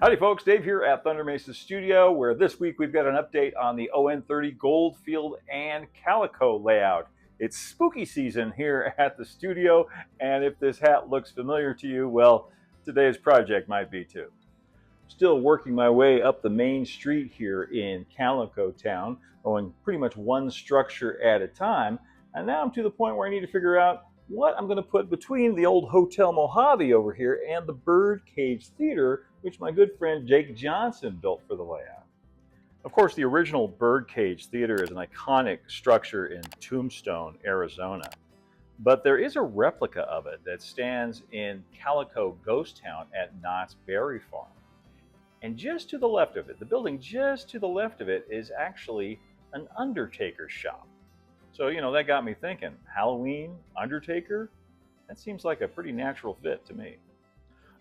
Howdy folks, Dave here at Thunder Mesa Studio, where this week we've got an update on the On30 Goldfield and Calico layout. It's spooky season here at the studio, and if this hat looks familiar to you, well, today's project might be too. Still working my way up the main street here in Calico town, going pretty much one structure at a time, and now I'm to the point where I need to figure out what I'm going to put between the old Hotel Mojave over here and the Birdcage Theater, which my good friend Jake Johnson built for the layout. Of course, the original Birdcage Theater is an iconic structure in Tombstone, Arizona. But there is a replica of it that stands in Calico Ghost Town at Knott's Berry Farm. And just to the left of it, the building just to the left of it, is actually an Undertaker Shop. So, that got me thinking, Halloween, Undertaker? That seems like a pretty natural fit to me.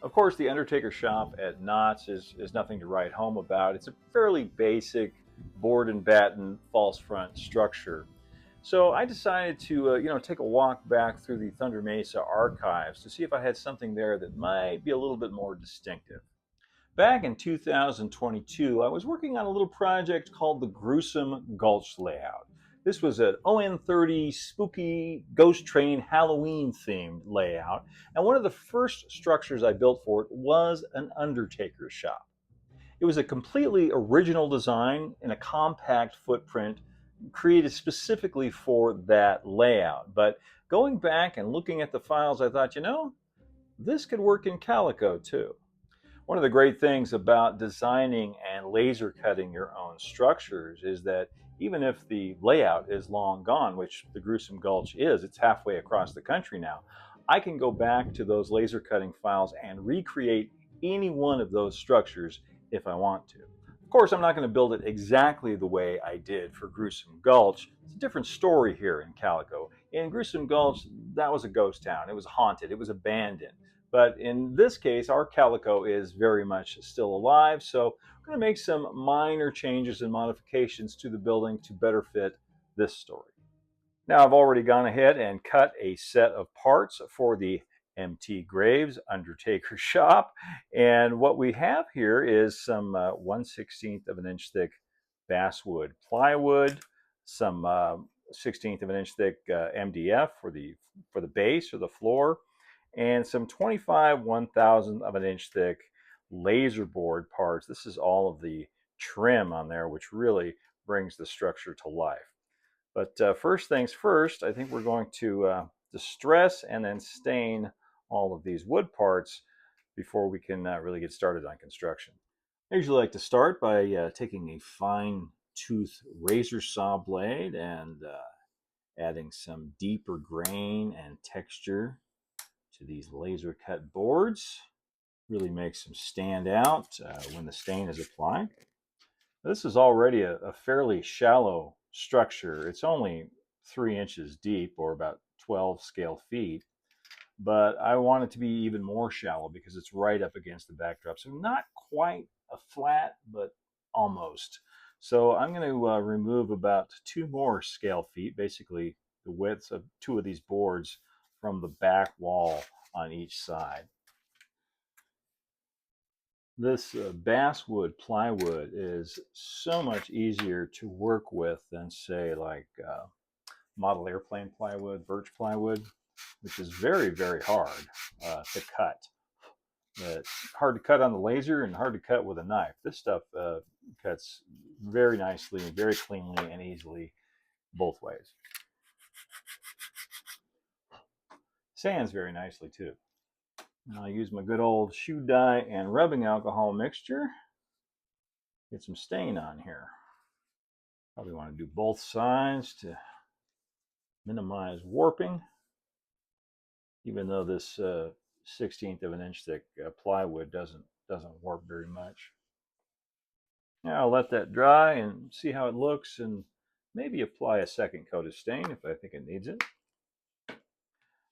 Of course, the Undertaker Shop at Knott's is nothing to write home about. It's a fairly basic board and batten false front structure. So I decided to, take a walk back through the Thunder Mesa archives to see if I had something there that might be a little bit more distinctive. Back in 2022, I was working on a little project called the Gruesome Gulch layout. This was an On30 spooky ghost train Halloween themed layout, and one of the first structures I built for it was an Undertaker Shop. It was a completely original design in a compact footprint created specifically for that layout. But going back and looking at the files, I thought, this could work in Calico too. One of the great things about designing and laser cutting your own structures is that even if the layout is long gone, which the Gruesome Gulch is, it's halfway across the country now, I can go back to those laser cutting files and recreate any one of those structures if I want to. Of course, I'm not going to build it exactly the way I did for Gruesome Gulch. It's a different story here in Calico. In Gruesome Gulch, that was a ghost town. It was haunted. It was abandoned. But in this case, our Calico is very much still alive, so we're going to make some minor changes and modifications to the building to better fit this story. Now, I've already gone ahead and cut a set of parts for the MT Graves Undertaker Shop, and what we have here is some 1/16 of an inch thick basswood plywood, some 1/16 of an inch thick MDF for the base or the floor, and some 25 1/1000 of an inch thick laser board parts. This is all of the trim on there, which really brings the structure to life. But first things first, I think we're going to distress and then stain all of these wood parts before we can really get started on construction. I usually like to start by taking a fine tooth razor saw blade and adding some deeper grain and texture to these laser cut boards. Really makes them stand out when the stain is applied. This is already a fairly shallow structure. It's only 3 inches deep, or about 12 scale feet, but I want it to be even more shallow because it's right up against the backdrop. So not quite a flat, but almost. So I'm going to remove about 2 more scale feet, basically the width of 2 of these boards, from the back wall on each side. This basswood plywood is so much easier to work with than, say, like model airplane plywood, birch plywood, which is very, very hard to cut. It's hard to cut on the laser and hard to cut with a knife. This stuff cuts very nicely, very cleanly, and easily both ways. Sands very nicely too. And I'll use my good old shoe dye and rubbing alcohol mixture. Get some stain on here. Probably want to do both sides to minimize warping, even though this 1/16 of an inch thick plywood doesn't warp very much. Now I'll let that dry and see how it looks, and maybe apply a second coat of stain if I think it needs it.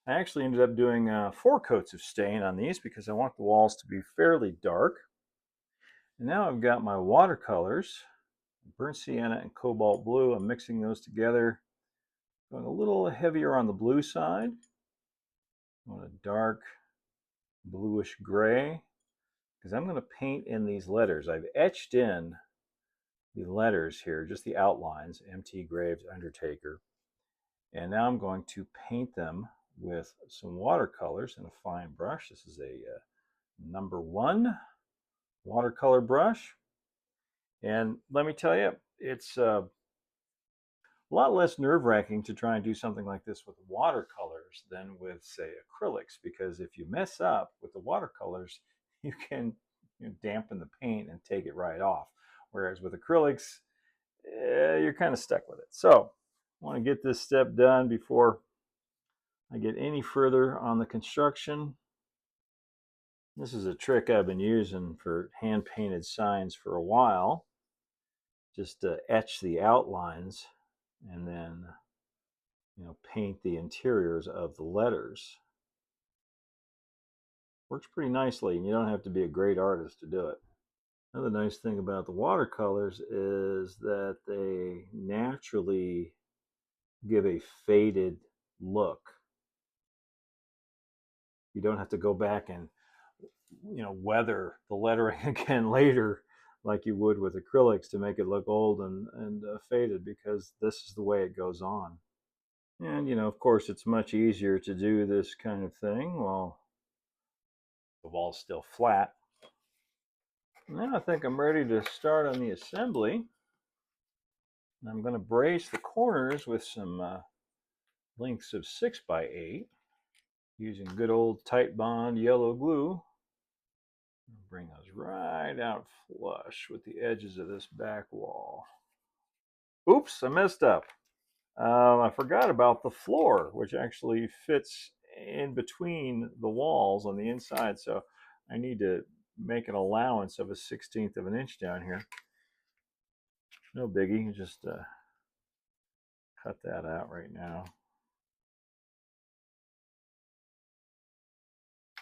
I actually ended up doing 4 coats of stain on these because I want the walls to be fairly dark. And now I've got my watercolors, burnt sienna and cobalt blue. I'm mixing those together, going a little heavier on the blue side. I want a dark bluish gray. because I'm going to paint in these letters. I've etched in the letters here, just the outlines, MT Graves Undertaker. And now I'm going to paint them with some watercolors and a fine brush. This is a number 1 watercolor brush. And let me tell you, it's a lot less nerve-wracking to try and do something like this with watercolors than with, say, acrylics, because if you mess up with the watercolors, you can dampen the paint and take it right off. Whereas with acrylics, you're kind of stuck with it. So I want to get this step done before I get any further on the construction. This is a trick I've been using for hand-painted signs for a while. Just to etch the outlines and then paint the interiors of the letters. Works pretty nicely, and you don't have to be a great artist to do it. Another nice thing about the watercolors is that they naturally give a faded look. You don't have to go back and weather the lettering again later like you would with acrylics to make it look old and faded, because this is the way it goes on. And of course, it's much easier to do this kind of thing while the wall's still flat. Now I think I'm ready to start on the assembly. I'm going to brace the corners with some lengths of 6x8 using good old Titebond yellow glue. Bring those right out flush with the edges of this back wall. Oops, I messed up. I forgot about the floor, which actually fits in between the walls on the inside, so I need to make an allowance of a 1/16 of an inch down here. No biggie, just cut that out right now.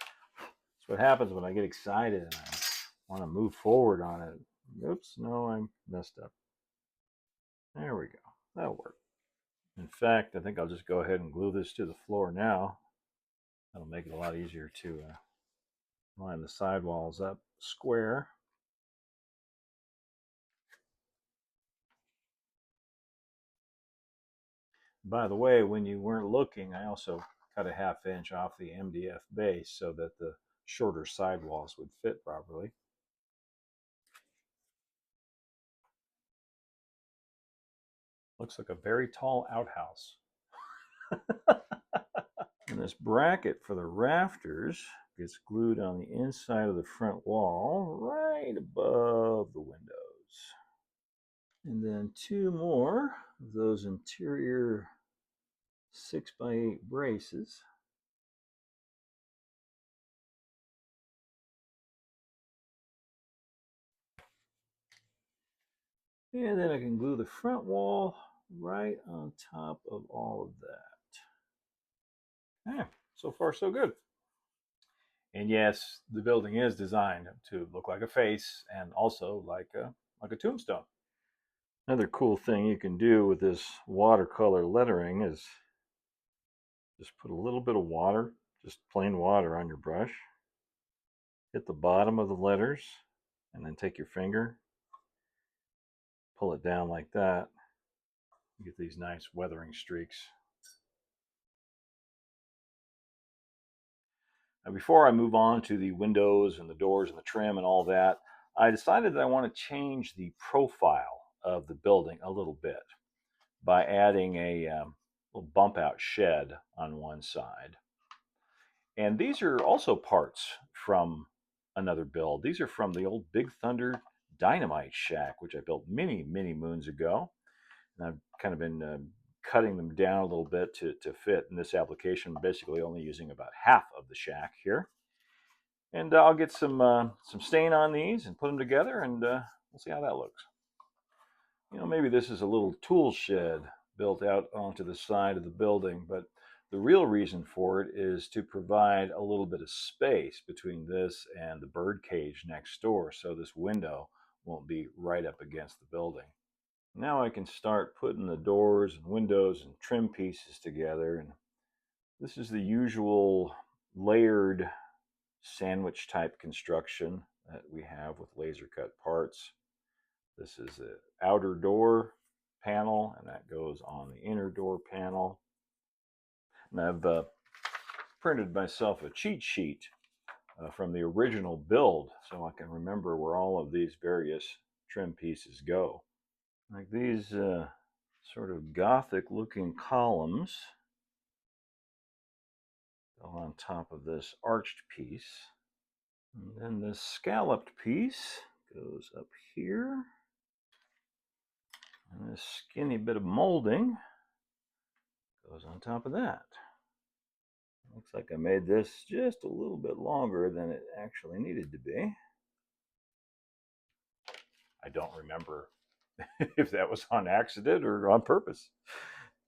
That's what happens when I get excited and I want to move forward on it. Oops, no, I messed up. There we go. That'll work. In fact, I think I'll just go ahead and glue this to the floor now. That'll make it a lot easier to line the sidewalls up square. By the way, when you weren't looking, I also cut a 1/2 inch off the MDF base so that the shorter sidewalls would fit properly. Looks like a very tall outhouse. And this bracket for the rafters gets glued on the inside of the front wall right above the windows. And then 2 more of those interior 6x8 braces. And then I can glue the front wall right on top of all of that. So far so good. And yes, the building is designed to look like a face and also like a tombstone. Another cool thing you can do with this watercolor lettering is just put a little bit of water, just plain water, on your brush. Hit the bottom of the letters and then take your finger, pull it down like that. You get these nice weathering streaks. Now, before I move on to the windows and the doors and the trim and all that, I decided that I want to change the profile of the building a little bit by adding a little bump out shed on one side. And these are also parts from another build. These are from the old Big Thunder Dynamite Shack, which I built many, many moons ago. And I've kind of been cutting them down a little bit to fit in this application, basically only using about half of the shack here. And I'll get some stain on these and put them together, and we'll see how that looks. Maybe this is a little tool shed built out onto the side of the building, but the real reason for it is to provide a little bit of space between this and the bird cage next door, so this window won't be right up against the building. Now I can start putting the doors and windows and trim pieces together, and this is the usual layered sandwich type construction that we have with laser cut parts. This is the outer door panel, and that goes on the inner door panel. And I've printed myself a cheat sheet from the original build so I can remember where all of these various trim pieces go. Like these sort of gothic looking columns go on top of this arched piece. And then this scalloped piece goes up here. And this skinny bit of molding goes on top of that. Looks like I made this just a little bit longer than it actually needed to be. I don't remember if that was on accident or on purpose.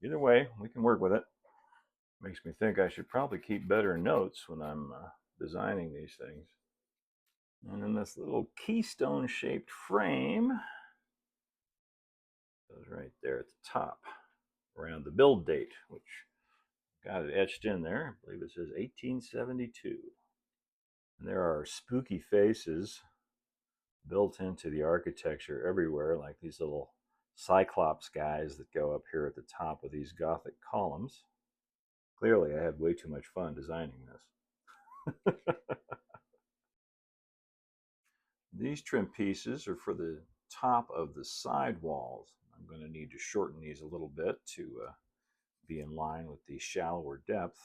Either way, we can work with it. Makes me think I should probably keep better notes when I'm designing these things. And then this little keystone shaped frame goes right there at the top around the build date, which got it etched in there. I believe it says 1872. And there are spooky faces built into the architecture everywhere, like these little cyclops guys that go up here at the top of these gothic columns. Clearly, I had way too much fun designing this. These trim pieces are for the top of the side walls. I'm going to need to shorten these a little bit to be in line with the shallower depth.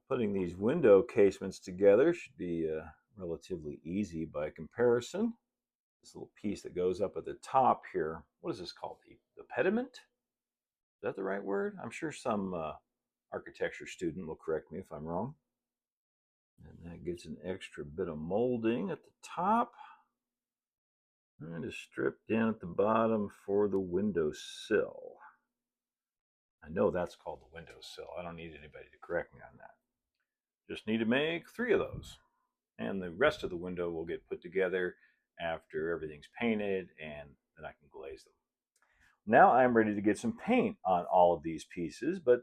Putting these window casements together should be relatively easy by comparison. This little piece that goes up at the top here, what is this called? The pediment? Is that the right word? I'm sure some architecture student will correct me if I'm wrong. And that gets an extra bit of molding at the top. And a strip down at the bottom for the windowsill. I know that's called the windowsill. I don't need anybody to correct me on that. Just need to make 3 of those. And the rest of the window will get put together after everything's painted, and then I can glaze them. Now I'm ready to get some paint on all of these pieces, but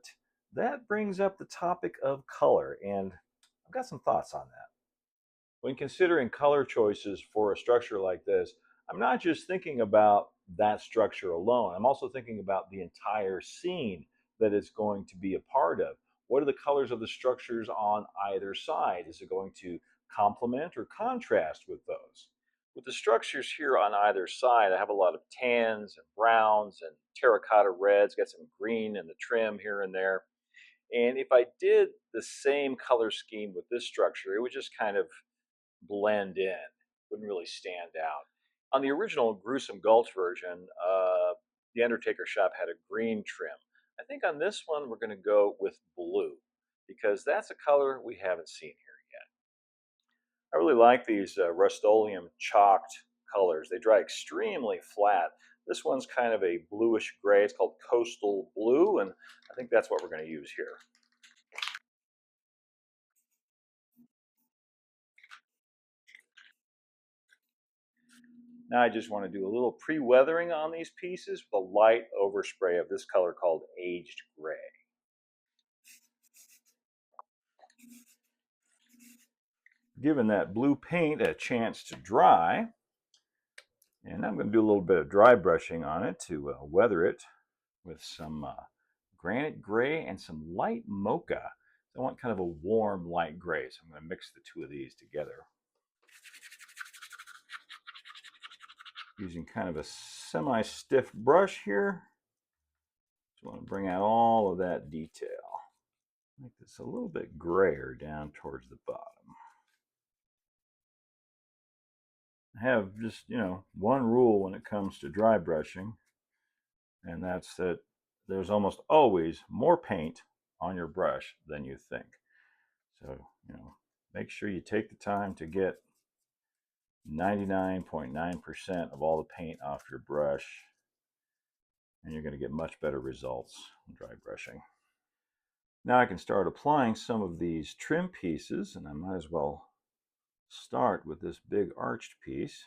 that brings up the topic of color, and I've got some thoughts on that. When considering color choices for a structure like this, I'm not just thinking about that structure alone. I'm also thinking about the entire scene that it's going to be a part of. What are the colors of the structures on either side? Is it going to complement or contrast with those? With the structures here on either side, I have a lot of tans and browns and terracotta reds, got some green in the trim here and there. And if I did the same color scheme with this structure, it would just kind of blend in, wouldn't really stand out. On the original Gruesome Gulch version, the Undertaker Shop had a green trim. I think on this one we're going to go with blue because that's a color we haven't seen here yet. I really like these Rust-Oleum chalked colors. They dry extremely flat. This one's kind of a bluish gray. It's called Coastal Blue, and I think that's what we're going to use here. Now I just want to do a little pre-weathering on these pieces with a light overspray of this color called Aged Gray. Giving that blue paint a chance to dry, and I'm going to do a little bit of dry brushing on it to weather it with some granite gray and some light mocha. I want kind of a warm light gray, so I'm going to mix the 2 of these together. Using kind of a semi-stiff brush here. Just want to bring out all of that detail. Make this a little bit grayer down towards the bottom. I have just, one rule when it comes to dry brushing, and that's that there's almost always more paint on your brush than you think. So, make sure you take the time to get 99.9% of all the paint off your brush, and you're going to get much better results in dry brushing. Now I can start applying some of these trim pieces, and I might as well start with this big arched piece.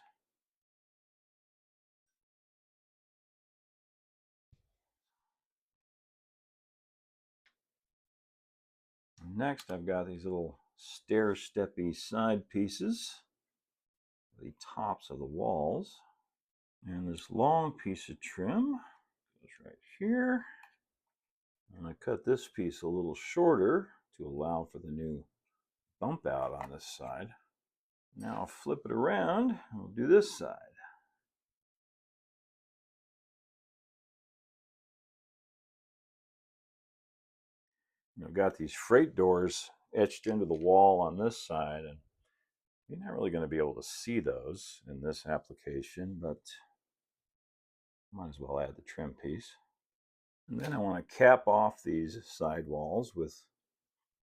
next I've got these little stair-steppy side pieces, the tops of the walls. And this long piece of trim goes right here. And I cut this piece a little shorter to allow for the new bump out on this side. Now I'll flip it around and we'll do this side. I've got these freight doors etched into the wall on this side, and you're not really going to be able to see those in this application, but might as well add the trim piece. And then I want to cap off these side walls with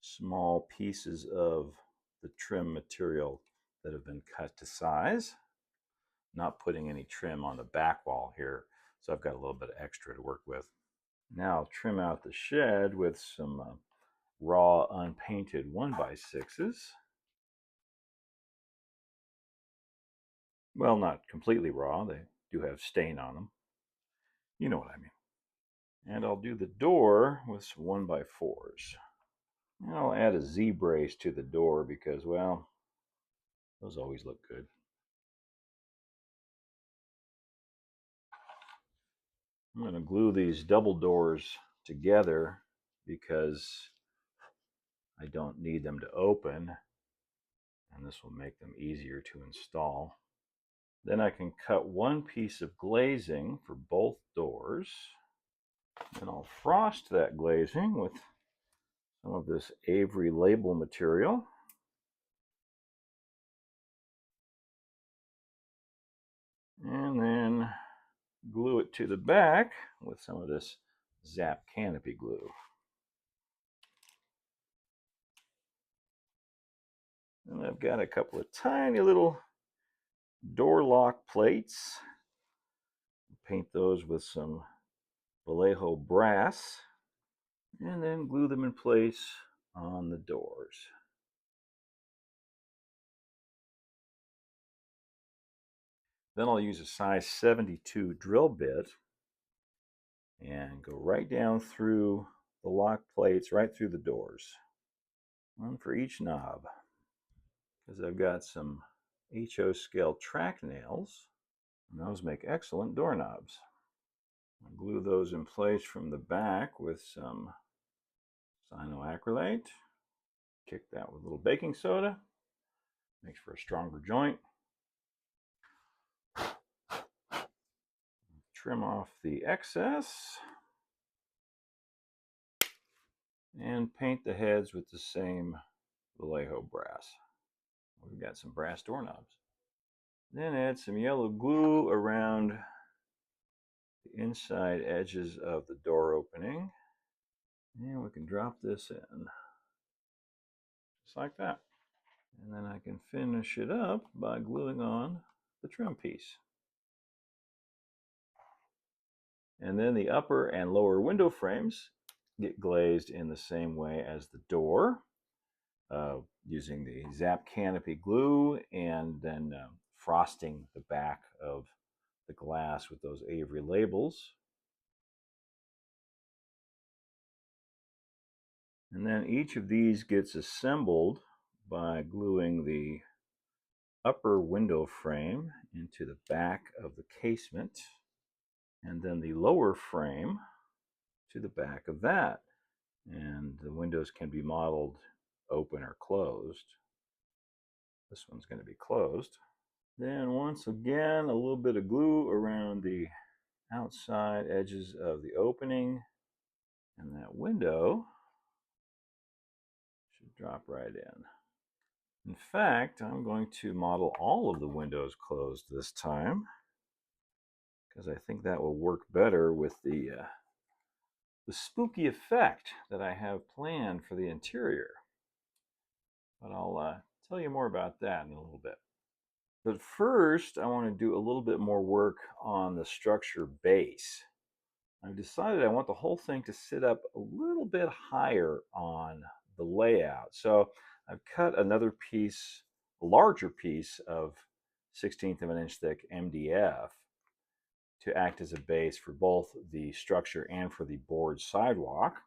small pieces of the trim material that have been cut to size. Not putting any trim on the back wall here, so I've got a little bit of extra to work with. Now I'll trim out the shed with some raw unpainted 1x6s. Well, not completely raw, they do have stain on them. You know what I mean. And I'll do the door with some 1x4s. And I'll add a Z-brace to the door because, well, those always look good. I'm going to glue these double doors together because I don't need them to open, and this will make them easier to install. Then I can cut one piece of glazing for both doors. Then I'll frost that glazing with some of this Avery label material. And then glue it to the back with some of this Zap Canopy glue. And I've got a couple of tiny little door lock plates. Paint those with some Vallejo brass and then glue them in place on the doors. Then I'll use a size 72 drill bit and go right down through the lock plates, right through the doors. One for each knob, because I've got some HO scale track nails, and those make excellent doorknobs. I'll glue those in place from the back with some cyanoacrylate. Kick that with a little baking soda. Makes for a stronger joint. Trim off the excess. And paint the heads with the same Vallejo brass. We've got some brass doorknobs. Then add some yellow glue around the inside edges of the door opening. And we can drop this in. Just like that. And then I can finish it up by gluing on the trim piece. And then the upper and lower window frames get glazed in the same way as the door, using the Zap Canopy glue and then frosting the back of the glass with those Avery labels. And then each of these gets assembled by gluing the upper window frame into the back of the casement, and then the lower frame to the back of that. And the windows can be modeled open or closed. This one's going to be closed. Then once again, a little bit of glue around the outside edges of the opening, and that window should drop right in. In fact, I'm going to model all of the windows closed this time, because I think that will work better with the spooky effect that I have planned for the interior. But I'll tell you more about that in a little bit. But first, I want to do a little bit more work on the structure base. I've decided I want the whole thing to sit up a little bit higher on the layout. So I've cut another piece, a larger piece of 1/16 of an inch thick MDF to act as a base for both the structure and for the board sidewalk.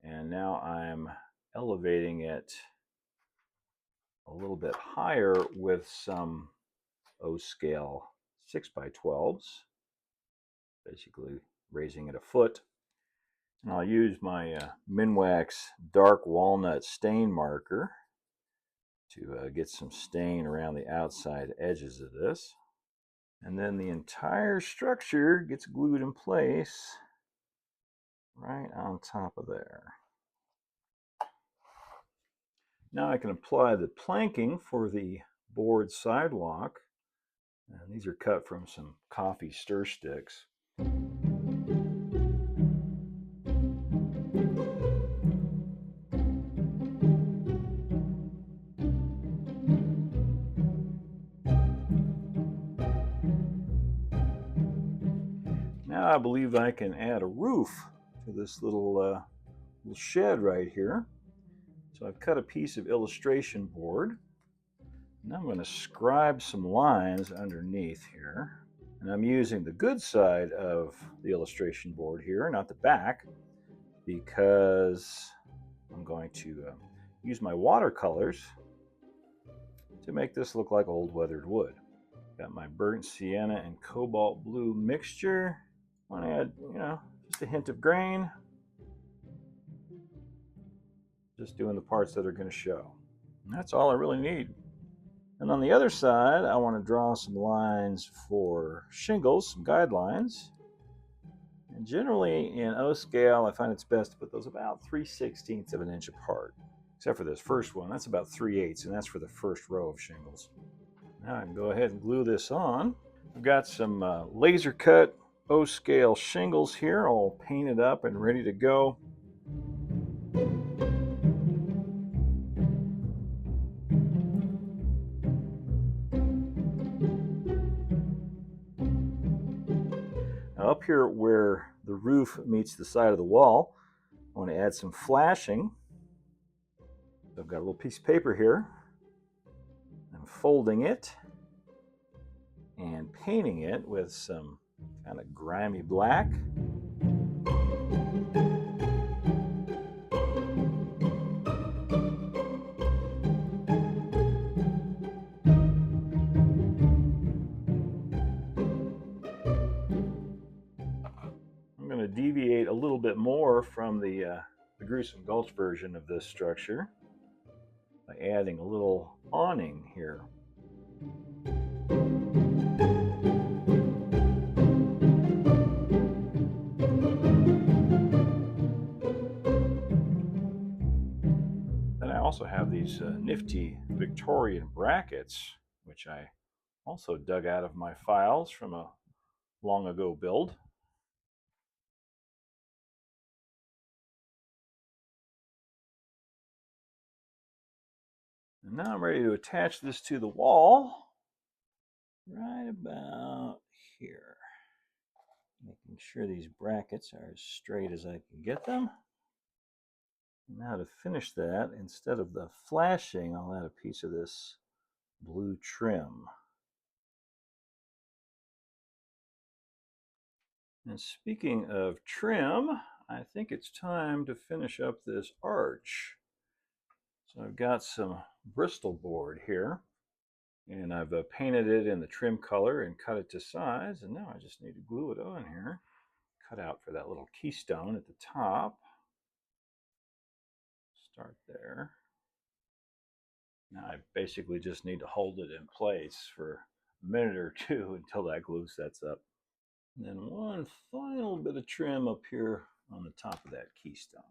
And now I'm elevating it a little bit higher with some O-scale 6x12s, basically raising it a foot. And I'll use my Minwax dark walnut stain marker to get some stain around the outside edges of this. And then the entire structure gets glued in place right on top of there. Now I can apply the planking for the board sidewalk. And these are cut from some coffee stir sticks. Now I believe I can add a roof to this little shed right here. So I've cut a piece of illustration board. Now I'm going to scribe some lines underneath here. And I'm using the good side of the illustration board here, not the back, because I'm going to use my watercolors to make this look like old weathered wood. Got my burnt sienna and cobalt blue mixture. I want to add, just a hint of grain. Just doing the parts that are going to show. And that's all I really need. And on the other side, I want to draw some lines for shingles, some guidelines. And generally in O scale, I find it's best to put those about 3/16 of an inch apart. Except for this first one, that's about 3/8, and that's for the first row of shingles. Now I can go ahead and glue this on. I've got some laser cut O scale shingles here, all painted up and ready to go. Now up here where the roof meets the side of the wall, I want to add some flashing. So I've got a little piece of paper here. I'm folding it and painting it with some kind of grimy black. I'm going to deviate a little bit more from the Gruesome Gulch version of this structure by adding a little awning here. Then I also have these nifty Victorian brackets, which I also dug out of my files from a long ago build. And now I'm ready to attach this to the wall right about here. Making sure these brackets are as straight as I can get them. Now to finish that, instead of the flashing, I'll add a piece of this blue trim. And speaking of trim, I think it's time to finish up this arch. So I've got some Bristol board here, and I've painted it in the trim color and cut it to size, and now I just need to glue it on here. Cut out for that little keystone at the top. Start there. Now I basically just need to hold it in place for a minute or two until that glue sets up. And then one final bit of trim up here on the top of that keystone.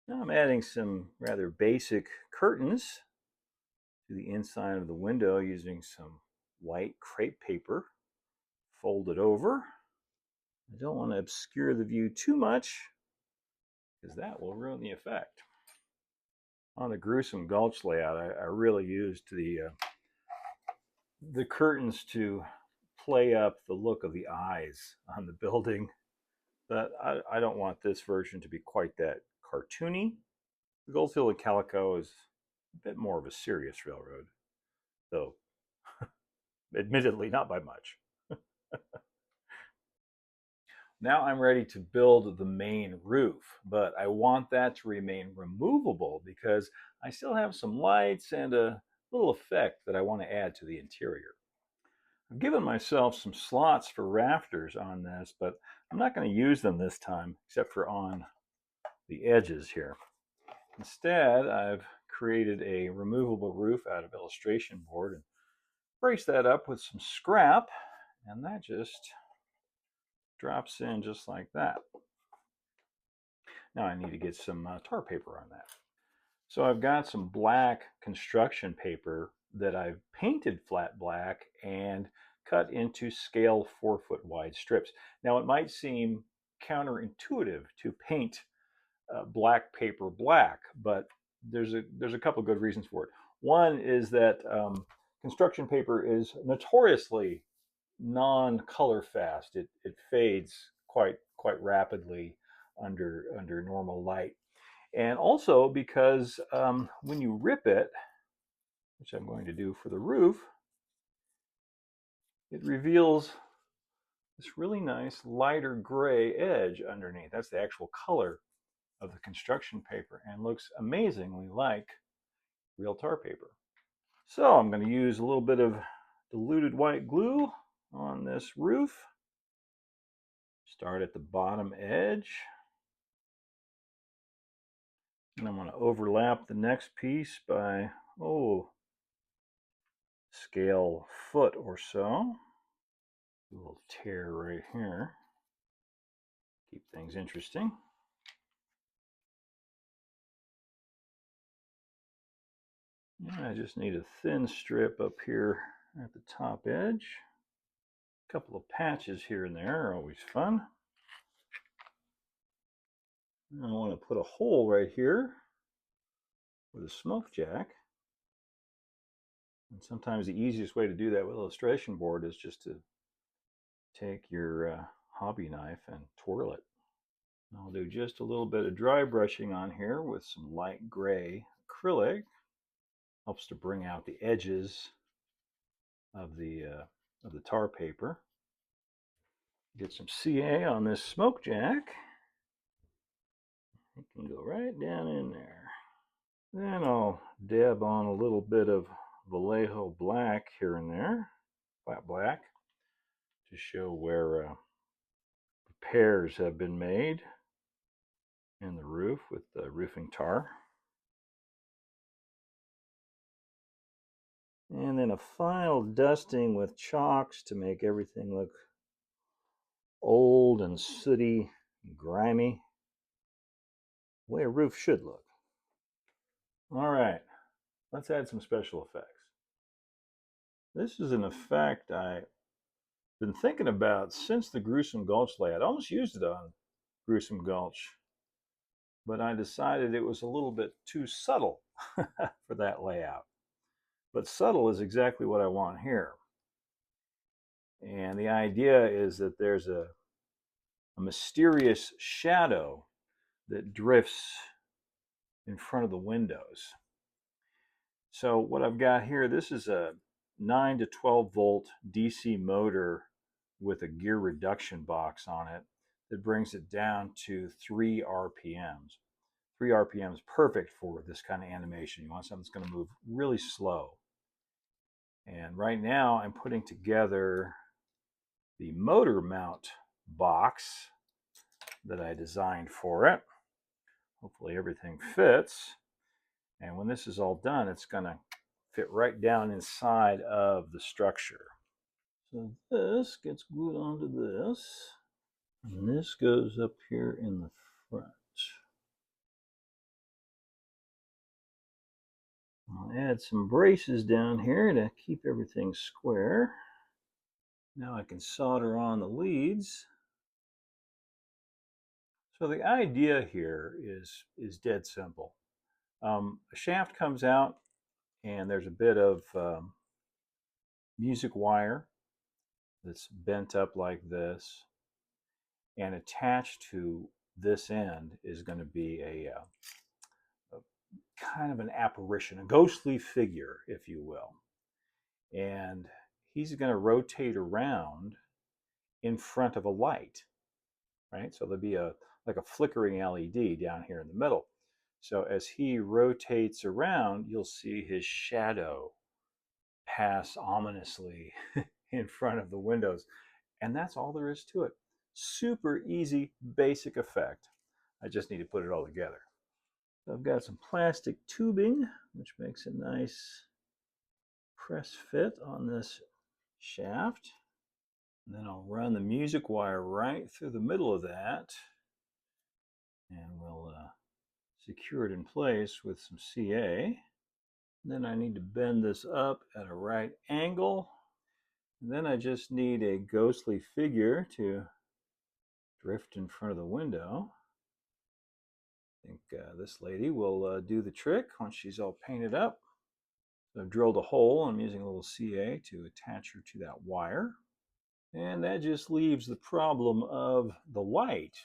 Now I'm adding some rather basic curtains to the inside of the window using some white crepe paper folded over. I don't want to obscure the view too much because that will ruin the effect. On the Gruesome Gulch layout, I really used the curtains to play up the look of the eyes on the building. But I don't want this version to be quite that cartoony. The Goldfield and Calico is a bit more of a serious railroad, though admittedly not by much. Now I'm ready to build the main roof, but I want that to remain removable because I still have some lights and a little effect that I want to add to the interior. I've given myself some slots for rafters on this, but I'm not going to use them this time except for on the edges here. Instead, I've created a removable roof out of illustration board and brace that up with some scrap, and that just drops in just like that. Now I need to get some tar paper on that. So I've got some black construction paper that I've painted flat black and cut into scale 4-foot wide strips. Now it might seem counterintuitive to paint black paper black, but there's a couple of good reasons for it. One is that construction paper is notoriously non-color fast. It fades quite rapidly under normal light, and also because when you rip it, which I'm going to do for the roof, it reveals this really nice lighter gray edge underneath. That's the actual color of the construction paper and looks amazingly like real tar paper. So I'm going to use a little bit of diluted white glue on this roof. Start at the bottom edge. And I'm going to overlap the next piece by, scale foot or so. A little tear right here. Keep things interesting. And I just need a thin strip up here at the top edge. A couple of patches here and there are always fun. And I want to put a hole right here with a smoke jack. And sometimes the easiest way to do that with illustration board is just to take your hobby knife and twirl it. I'll do just a little bit of dry brushing on here with some light gray acrylic. Helps to bring out the edges of the tar paper. Get some CA on this smoke jack. It can go right down in there. Then I'll dab on a little bit of Vallejo black here and there, flat black, to show where repairs have been made in the roof with the roofing tar. And then a final dusting with chalks to make everything look old and sooty and grimy, the way a roof should look. All right, let's add some special effects. This is an effect I've been thinking about since the Gruesome Gulch layout. I almost used it on Gruesome Gulch, but I decided it was a little bit too subtle for that layout. But subtle is exactly what I want here. And the idea is that there's a mysterious shadow that drifts in front of the windows. So what I've got here, this is a 9 to 12 volt DC motor with a gear reduction box on it that brings it down to 3 RPMs. 3 RPMs perfect for this kind of animation. You want something that's going to move really slow. And right now I'm putting together the motor mount box that I designed for it. Hopefully everything fits. And when this is all done, it's going to fit right down inside of the structure. So this gets glued onto this, and this goes up here in the front. I'll add some braces down here to keep everything square. Now I can solder on the leads. So the idea here is dead simple. A shaft comes out, and there's a bit of music wire that's bent up like this, and attached to this end is going to be a kind of an apparition, a ghostly figure, if you will. And he's going to rotate around in front of a light. right? So there'll be like a flickering LED down here in the middle. So as he rotates around, you'll see his shadow pass ominously in front of the windows. And that's all there is to it. Super easy, basic effect. I just need to put it all together. So I've got some plastic tubing, which makes a nice press fit on this shaft. And then I'll run the music wire right through the middle of that, and we'll secure it in place with some CA. And then I need to bend this up at a right angle. And then I just need a ghostly figure to drift in front of the window. I think this lady will do the trick once she's all painted up. So I've drilled a hole. I'm using a little CA to attach her to that wire. And that just leaves the problem of the light.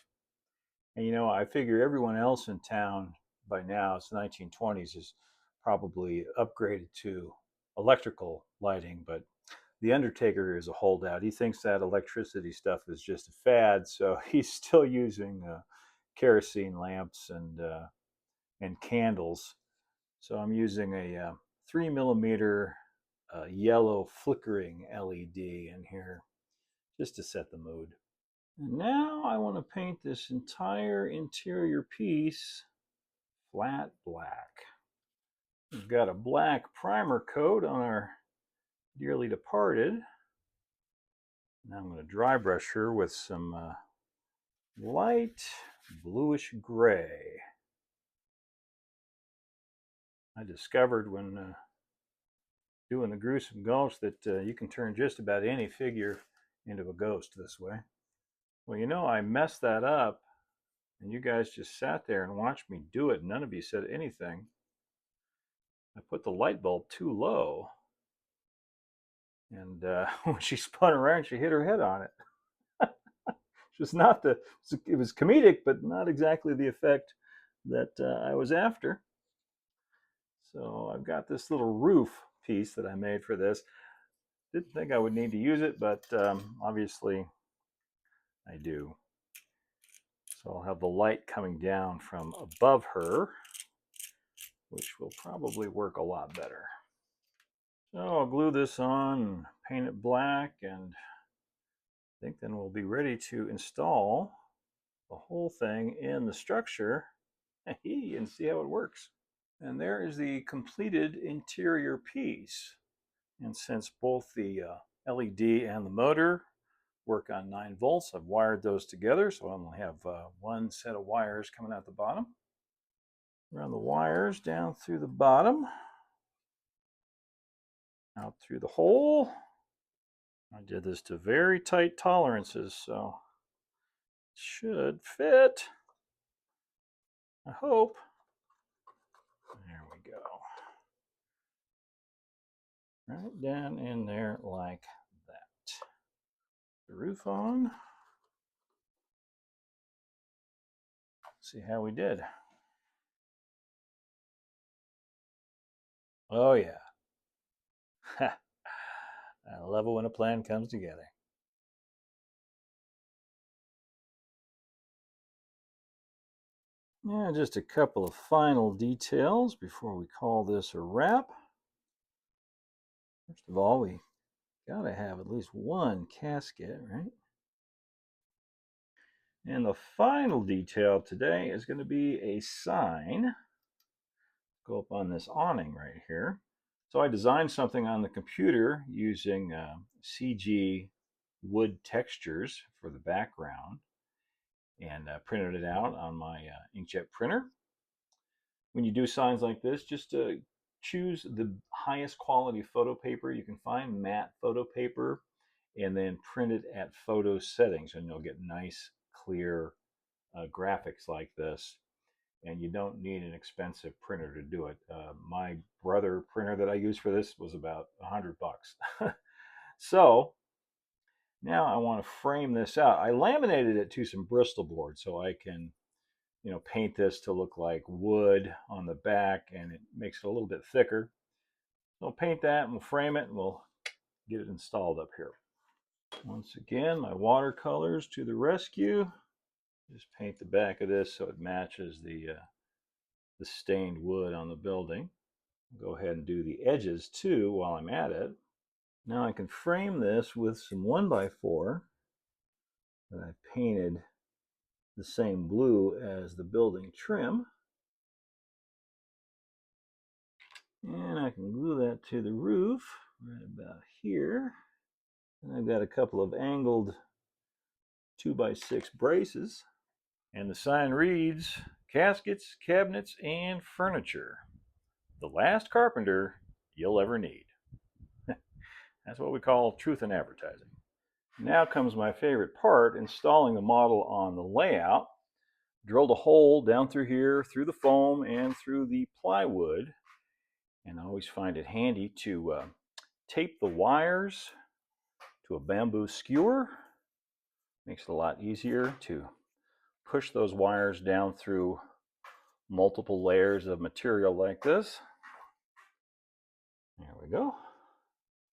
And you know, I figure everyone else in town by now, it's the 1920s, is probably upgraded to electrical lighting, but the Undertaker is a holdout. He thinks that electricity stuff is just a fad, so he's still using kerosene lamps and candles. So I'm using a 3mm yellow flickering LED in here just to set the mood. And now I want to paint this entire interior piece flat black. We've got a black primer coat on our dearly departed. Now I'm going to dry brush her with some light bluish gray. I discovered when doing the Gruesome Gulch that you can turn just about any figure into a ghost this way. Well, you know, I messed that up, and you guys just sat there and watched me do it. None of you said anything. I put the light bulb too low, and when she spun around, she hit her head on it. It was not the, it was comedic, but not exactly the effect that I was after. So I've got this little roof piece that I made for this. Didn't think I would need to use it, but obviously I do. So I'll have the light coming down from above her, which will probably work a lot better. So I'll glue this on and paint it black, and I think then we'll be ready to install the whole thing in the structure and see how it works. And there is the completed interior piece. And since both the LED and the motor work on 9 volts, I've wired those together, so I only have one set of wires coming out the bottom. Run the wires down through the bottom, out through the hole. I did this to very tight tolerances, so it should fit. I hope. There we go. Right down in there like that. The roof on. See how we did. Oh yeah. I love it when a plan comes together. Yeah, just a couple of final details before we call this a wrap. First of all, we gotta have at least one casket, right? And the final detail today is going to be a sign. Go up on this awning right here. So I designed something on the computer using CG wood textures for the background, and printed it out on my inkjet printer. When you do signs like this, just choose the highest quality photo paper you can find, matte photo paper, and then print it at photo settings, and you'll get nice, clear graphics like this. And you don't need an expensive printer to do it. My brother printer that I use for this was about $100. So now I want to frame this out. I laminated it to some Bristol board so I can, you know, paint this to look like wood on the back, and it makes it a little bit thicker. So I'll paint that and we'll frame it and we'll get it installed up here. Once again, my watercolors to the rescue. Just paint the back of this so it matches the stained wood on the building. Go ahead and do the edges too while I'm at it. Now I can frame this with some 1x4 that I painted the same blue as the building trim. And I can glue that to the roof right about here. And I've got a couple of angled 2x6 braces. And the sign reads, "Caskets, cabinets, and furniture. The last carpenter you'll ever need." That's what we call truth in advertising. Now comes my favorite part, installing the model on the layout. Drilled a hole down through here, through the foam and through the plywood. And I always find it handy to tape the wires to a bamboo skewer. Makes it a lot easier to push those wires down through multiple layers of material like this. There we go.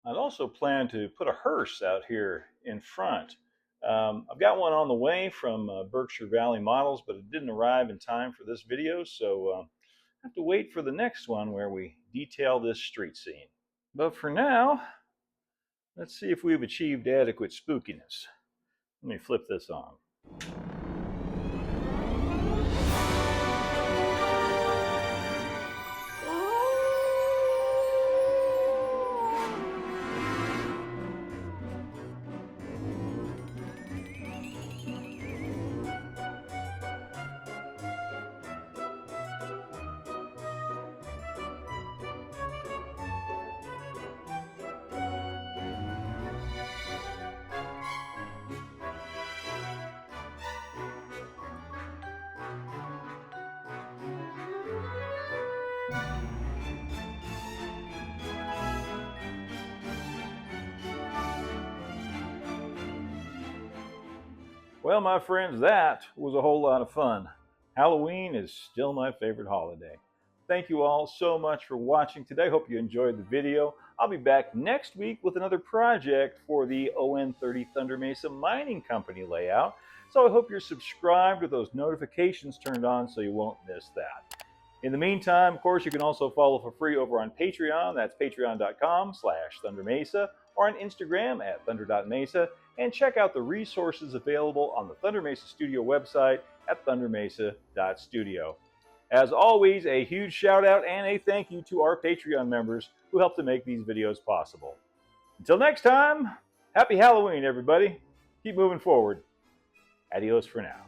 I'd also plan to put a hearse out here in front. I've got one on the way from Berkshire Valley Models, but it didn't arrive in time for this video, so I have to wait for the next one where we detail this street scene. But for now, let's see if we've achieved adequate spookiness. Let me flip this on. Well, my friends, that was a whole lot of fun. Halloween is still my favorite holiday. Thank you all so much for watching today. Hope you enjoyed the video. I'll be back next week with another project for the On30 Thunder Mesa Mining Company layout. So I hope you're subscribed with those notifications turned on so you won't miss that. In the meantime, of course, you can also follow for free over on Patreon. That's patreon.com/ThunderMesa, or on Instagram at thunder.mesa, and check out the resources available on the Thunder Mesa Studio website at thundermesa.studio. As always, a huge shout out and a thank you to our Patreon members who help to make these videos possible. Until next time, happy Halloween, everybody. Keep moving forward. Adios for now.